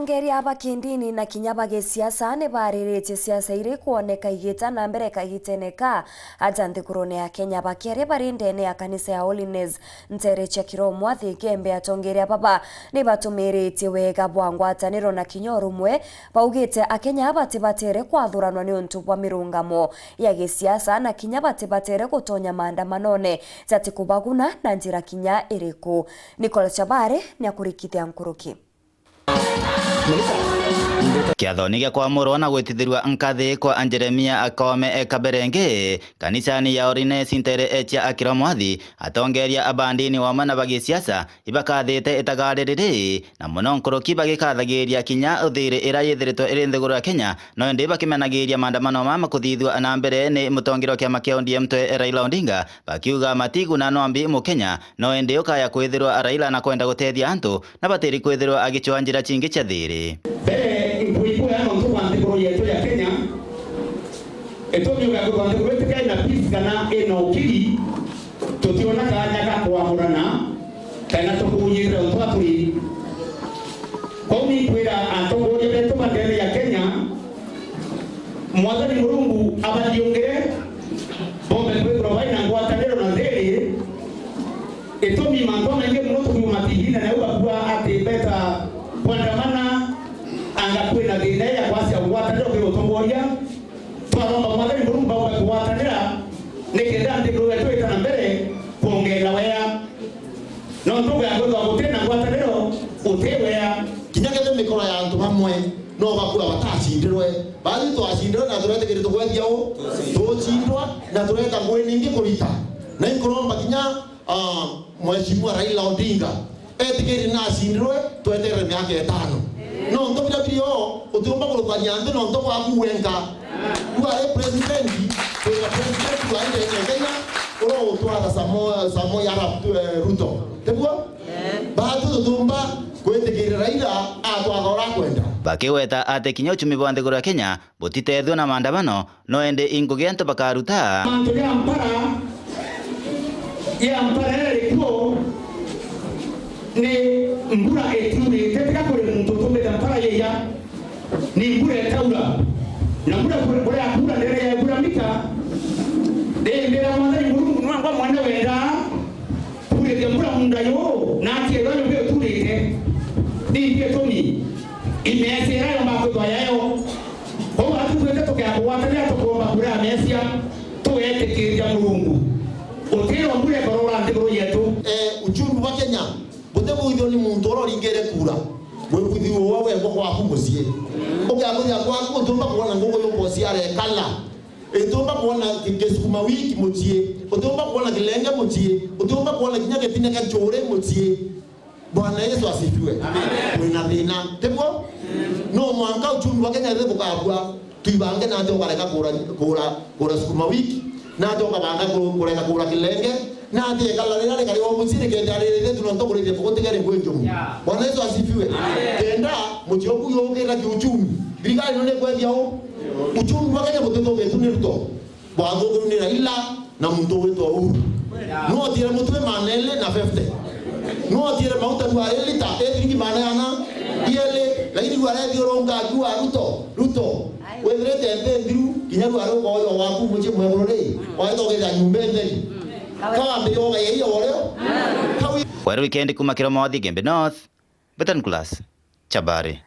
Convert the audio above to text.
Atongeria abakindini na kinya bagisiasa ni bariritie siasa iri kuoneka igita na mbere kagiteneka ajanthi kurone ya Kenya bakere barindene ya kanisa ya Holiness ntere chekiro mwathi gembe atongeria baba ni batumirite wega bwangwataniro na kinyorumwe baugite akenya batibatere kwathuranwa ni untu bwa mirungamo ya gisiasa na kinya batibatere gutonya maandamanone jati kubaguna na njira kinya iriku. Nicola Chabare ni akurikithia nkuruki. Kiathoni gya kwamurwo na gwitithirwa nkathi kwa Jeremia Akome Kaberenge kanisani ya Holiness ntere echa akira mwathi atongeria abandini wamwe na bagisiasa ibakathite itagarĩrĩrĩ na muno nkuruki bagikathagiria kinya uthiri ira yithiritwo iri nthiguru ya Kenya no ndi bakimenagiria maandamano ma kuthithwa na mbere ni mutongero kya makia ODM twe Raila Odinga bakiuga matiguna no ambi mu Kenya no ndi ukaya kwithirwa Raila na kwenda gutethia antu na batiri kwithirwa agichwa njira chingi cha thiri Kuipo ya mtu kwandikoro yetu ya Kenya etomyo ya kwandikoro yetu na peace kana eno kiri tutiona kanya ka kwamurana kana tukuyira utwaturi komi kwira atongore betu bandere ya Kenya mwathani Mulungu abadiongere bombe kwiro baina ngwatanero na theri etomi mangoma nge mtu kumatihina na uba ati beta kwandamana angakwina thina ya kwasi agwatanira kwi utongoria twaromba mwathani Mulungu bauga gwatanira nikenda ndiguru wetu itana mbere kuongera wea no ndugu yangu twagutena ngwataniro utewea kinyagete mikoro ya antu bamwe no bakura batacindirwe bali twacindirwe na turetegere tugwethia u tucindwa na tureta ngweningi kurita na inkuromba kinya mheshimiwa Raila Odinga etigiri na acindirwe tweterere miaka 5 no ndo bila bio utumba kulukanya ndo ndo kwa kuwenga kwa president wa Kenya oro utwara samo ya Ruto tebwa baatu tumba kwetegera Raila atwagora kwenda bakiweta ate kinya uchumi bwa nthiguru ya Kenya butitethwo na maandamano no ende ingugia nto bakaruta mantu ya mpara riko ni mbura etuni tetika kule mtu tumbe mpara yeya ni mbura etaula na mbura kule akura ndere ya mbura mika ndere mwanzani Mulungu mwangwa mwana wenda kule ke mbura mundayo na ati eronyo ke tulite ni ke tomi imesera ya makoto yayo kwa watu twende tukakuwatalia tukuomba kule amesia tuwete kirja Mulungu utiro mbure korora ndigoro yetu uchumi wa Kenya butebu ithio ni muntu ororingere kura mwikuthio wawe kwa kugocie ugakuthia kwa kutumba kuona ngugo yombo ciare kala etumba kuona kesukuma wiki mutie utumba kuona kilenge mutie utumba kuona kinya getina ka chore mutie Bwana Yesu asifiwe amen wina thina tebwo no mwanga uchumi wa Kenya thebo kabwa tuibange na ndio kareka kura sukuma wiki na ndio kabanga kureka kura kilenge na ati kala rira kali omusire kendarire tunonto kurire pokotegere ngwenjomu Bwana Yesu asifiwe kenda mutioku yogera kiuchumi birikali none kwethia o uchumi wa Kenya muteto wetu ni Ruto bwango ni Raila na muntu wetu Uhuru no tire mutwe manele na 50 no tire mauta kwa elita etringi manana yele lakini wale ndio ronga jua Ruto wedrete ndendru kinyaru aro ko waku muche mwegorore waitogera nyumbende kawa mbioga yeyo leo weekend kumakira mwathi Gembe North Betan Class Chabare.